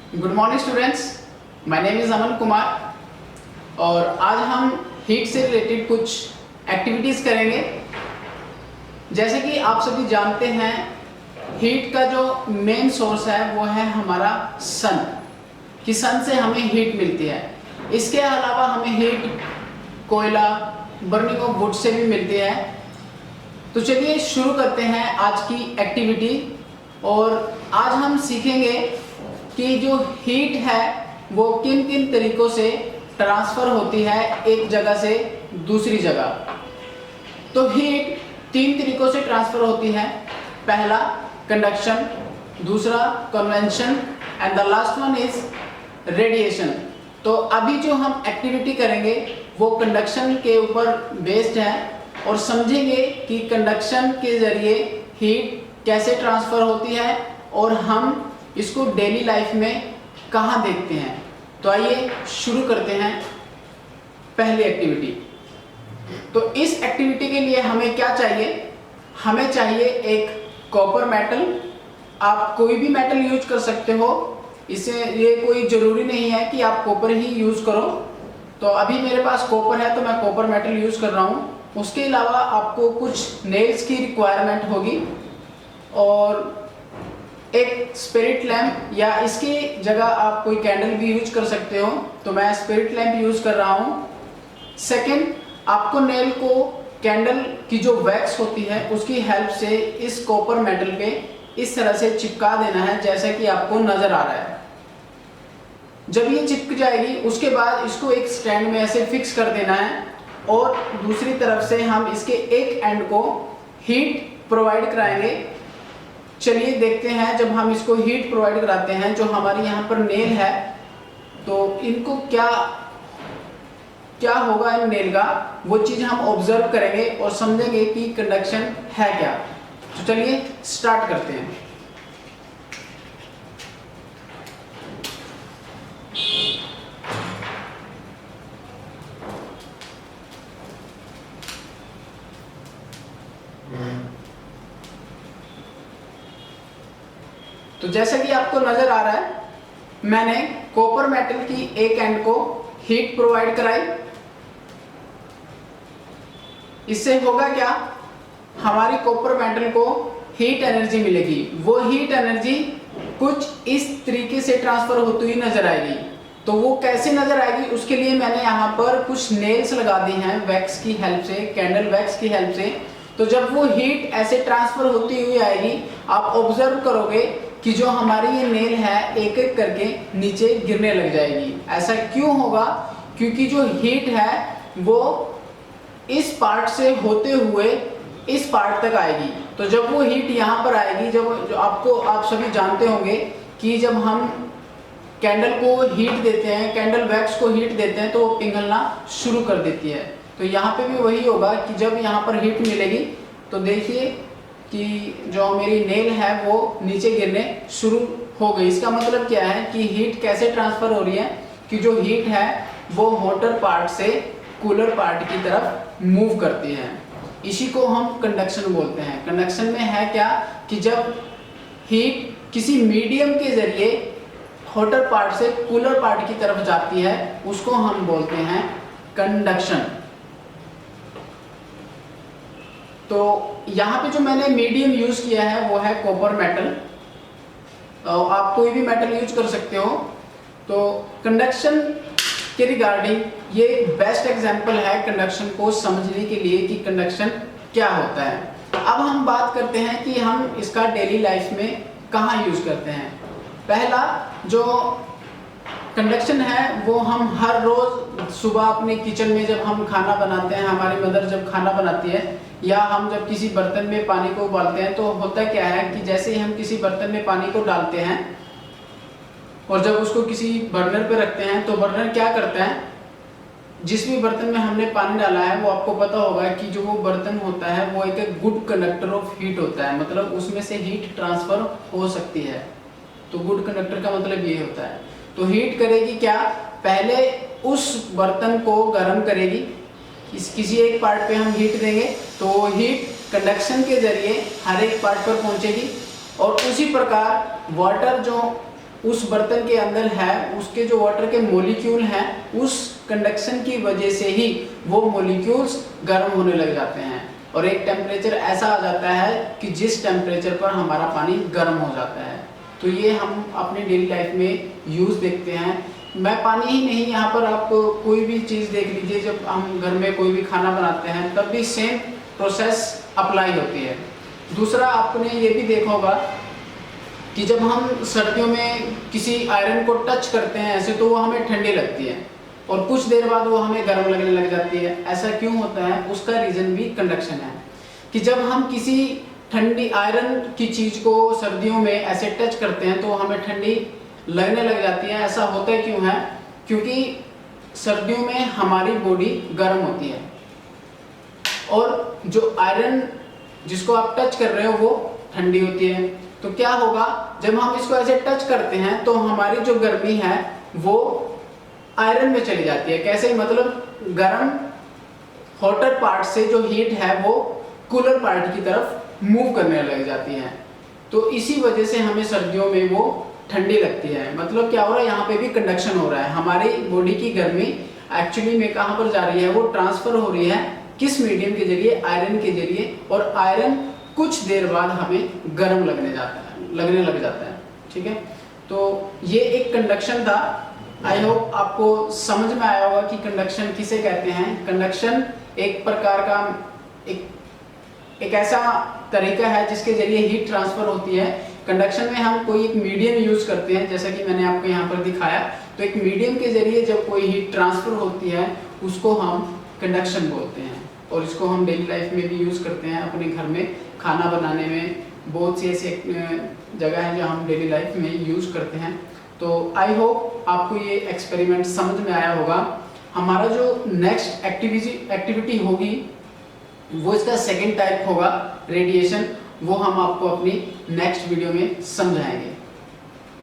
Good morning students, my name is Aman Kumar और आज हम हीट से रिलेटेड कुछ एक्टिविटीज़ करेंगे। जैसे कि आप सभी जानते हैं, हीट का जो मेन सोर्स है वो है हमारा सन, कि सन से हमें हीट मिलती है। इसके अलावा हमें हीट कोयला, बर्निंग ऑफ वुड से भी मिलती है। तो चलिए शुरू करते हैं आज की एक्टिविटी। और आज हम सीखेंगे कि जो हीट है वो किन किन तरीकों से ट्रांसफ़र होती है एक जगह से दूसरी जगह। तो हीट 3 तरीकों से ट्रांसफ़र होती है। पहला कंडक्शन, दूसरा convention and the last one is radiation. तो अभी जो हम एक्टिविटी करेंगे वो कंडक्शन के ऊपर बेस्ड है और समझेंगे कि कंडक्शन के ज़रिए हीट कैसे ट्रांसफ़र होती है और हम इसको डेली लाइफ में कहाँ देखते हैं। तो आइए शुरू करते हैं पहली एक्टिविटी। तो इस एक्टिविटी के लिए हमें क्या चाहिए? हमें चाहिए एक कॉपर मेटल। आप कोई भी मेटल यूज कर सकते हो, इसे ये कोई ज़रूरी नहीं है कि आप कॉपर ही यूज़ करो। तो अभी मेरे पास कॉपर है तो मैं कॉपर मेटल यूज़ कर रहा हूँ। उसके अलावा आपको कुछ नेल्स की रिक्वायरमेंट होगी और एक स्पिरिट लैम्प, या इसकी जगह आप कोई कैंडल भी यूज कर सकते हो। तो मैं स्पिरिट लैम्प यूज कर रहा हूँ। सेकंड, आपको नेल को कैंडल की जो वैक्स होती है उसकी हेल्प से इस कॉपर मेटल पे इस तरह से चिपका देना है, जैसा कि आपको नजर आ रहा है। जब ये चिपक जाएगी उसके बाद इसको एक स्टैंड में ऐसे फिक्स कर देना है और दूसरी तरफ से हम इसके एक एंड को हीट प्रोवाइड कराएंगे। चलिए देखते हैं, जब हम इसको हीट प्रोवाइड कराते हैं, जो हमारी यहाँ पर नेल है, तो इनको क्या होगा इन नेल का, वो चीज़ हम ऑब्जर्व करेंगे और समझेंगे कि कंडक्शन है क्या। तो चलिए स्टार्ट करते हैं। तो जैसा कि आपको नजर आ रहा है, मैंने कॉपर मेटल की एक एंड को हीट प्रोवाइड कराई। इससे होगा क्या, हमारी कॉपर मेटल को हीट एनर्जी मिलेगी। वो हीट एनर्जी कुछ इस तरीके से ट्रांसफर होती हुई नजर आएगी। तो वो कैसे नजर आएगी, उसके लिए मैंने यहाँ पर कुछ नेल्स लगा दी हैं वैक्स की हेल्प से, कैंडल वैक्स की हेल्प से। तो जब वो हीट ऐसे ट्रांसफर होती हुई आएगी, आप ऑब्जर्व करोगे कि जो हमारी ये नेल है एक एक करके नीचे गिरने लग जाएगी। ऐसा क्यों होगा? क्योंकि जो हीट है वो इस पार्ट से होते हुए इस पार्ट तक आएगी। तो जब वो हीट यहाँ पर आएगी, जब आप सभी जानते होंगे कि जब हम कैंडल को हीट देते हैं, कैंडल वैक्स को हीट देते हैं, तो वो पिघलना शुरू कर देती है। तो यहाँ पे भी वही होगा कि जब यहाँ पर हीट मिलेगी तो देखिए कि जो मेरी नेल है वो नीचे गिरने शुरू हो गई। इसका मतलब क्या है कि हीट कैसे ट्रांसफ़र हो रही है, कि जो हीट है वो हॉटर पार्ट से कूलर पार्ट की तरफ मूव करती है। इसी को हम कंडक्शन बोलते हैं। कंडक्शन में है क्या कि जब हीट किसी मीडियम के ज़रिए हॉटर पार्ट से कूलर पार्ट की तरफ जाती है, उसको हम बोलते हैं कंडक्शन। तो यहाँ पे जो मैंने मीडियम यूज़ किया है वो है कॉपर मेटल। आप कोई भी मेटल यूज कर सकते हो। तो कंडक्शन के रिगार्डिंग ये बेस्ट एग्जांपल है कंडक्शन को समझने के लिए कि कंडक्शन क्या होता है। अब हम बात करते हैं कि हम इसका डेली लाइफ में कहाँ यूज़ करते हैं। पहला जो कंडक्शन है वो हम हर रोज़ सुबह अपने किचन में जब हम खाना बनाते हैं, हमारी मदर जब खाना बनाती है, या हम जब किसी बर्तन में पानी को उबालते हैं, तो होता क्या है कि जैसे ही हम किसी बर्तन में पानी को डालते हैं और जब उसको किसी बर्नर पे रखते हैं, तो बर्नर क्या करता है, जिस भी बर्तन में हमने पानी डाला है वो आपको पता होगा कि जो वो बर्तन होता है वो एक गुड कंडक्टर ऑफ हीट होता है, मतलब उसमें से हीट ट्रांसफ़र हो सकती है। तो गुड कंडक्टर का मतलब ये होता है। तो हीट करेगी क्या, पहले उस बर्तन को गर्म करेगी, किसी एक पार्ट पे हम हीट देंगे तो वो हीट कंडक्शन के ज़रिए हर एक पार्ट पर पहुंचेगी और उसी प्रकार वाटर जो उस बर्तन के अंदर है, उसके जो वाटर के मॉलिक्यूल हैं, उस कंडक्शन की वजह से ही वो मॉलिक्यूल्स गर्म होने लग जाते हैं और एक टेम्परेचर ऐसा आ जाता है कि जिस टेम्परेचर पर हमारा पानी गर्म हो जाता है। तो ये हम अपने डेली लाइफ में यूज़ देखते हैं। मैं पानी ही नहीं, यहाँ पर आप कोई भी चीज़ देख लीजिए, जब हम घर में कोई भी खाना बनाते हैं तब भी सेम प्रोसेस अप्लाई होती है। दूसरा, आपने ये भी देखा होगा कि जब हम सर्दियों में किसी आयरन को टच करते हैं ऐसे, तो वो हमें ठंडी लगती है और कुछ देर बाद वो हमें गर्म लगने लग जाती है। ऐसा क्यों होता है? उसका रीज़न भी कंडक्शन है कि जब हम किसी ठंडी आयरन की चीज़ को सर्दियों में ऐसे टच करते हैं तो हमें ठंडी लगने लग जाती है। ऐसा होता क्यों है? क्योंकि सर्दियों में हमारी बॉडी गर्म होती है और जो आयरन जिसको आप टच कर रहे हो वो ठंडी होती है। तो क्या होगा, जब हम इसको ऐसे टच करते हैं तो हमारी जो गर्मी है वो आयरन में चली जाती है। कैसे? मतलब गर्म हॉटर पार्ट से जो हीट है वो कूलर पार्ट की तरफ मूव करने लग जाती है। तो इसी वजह से हमें सर्दियों में वो ठंडी लगती है। मतलब क्या हो रहा है, यहाँ पे भी कंडक्शन हो रहा है। हमारी बॉडी की गर्मी एक्चुअली में कहाँ पर जा रही है? वो ट्रांसफर हो रही है किस मीडियम के जरिए? आयरन के जरिए। और आयरन कुछ देर बाद हमें गर्म लगने लग जाता है। ठीक है, तो ये एक कंडक्शन था। आई होप आपको समझ में आया होगा कि कंडक्शन किसे कहते हैं। कंडक्शन एक प्रकार का एक ऐसा तरीका है जिसके जरिए हीट ट्रांसफर होती है। कंडक्शन में हम कोई एक मीडियम यूज करते हैं, जैसा कि मैंने आपको यहाँ पर दिखाया। तो एक मीडियम के जरिए जब कोई हीट ट्रांसफर होती है उसको हम कंडक्शन बोलते हैं और इसको हम डेली लाइफ में भी यूज़ करते हैं। अपने घर में खाना बनाने में बहुत सी ऐसी जगह है जो हम डेली लाइफ में यूज़ करते हैं। तो आई होप आपको ये एक्सपेरिमेंट समझ में आया होगा। हमारा जो नेक्स्ट एक्टिविटी होगी वो इसका सेकंड टाइप होगा, रेडिएशन। वो हम आपको अपनी नेक्स्ट वीडियो में समझाएंगे।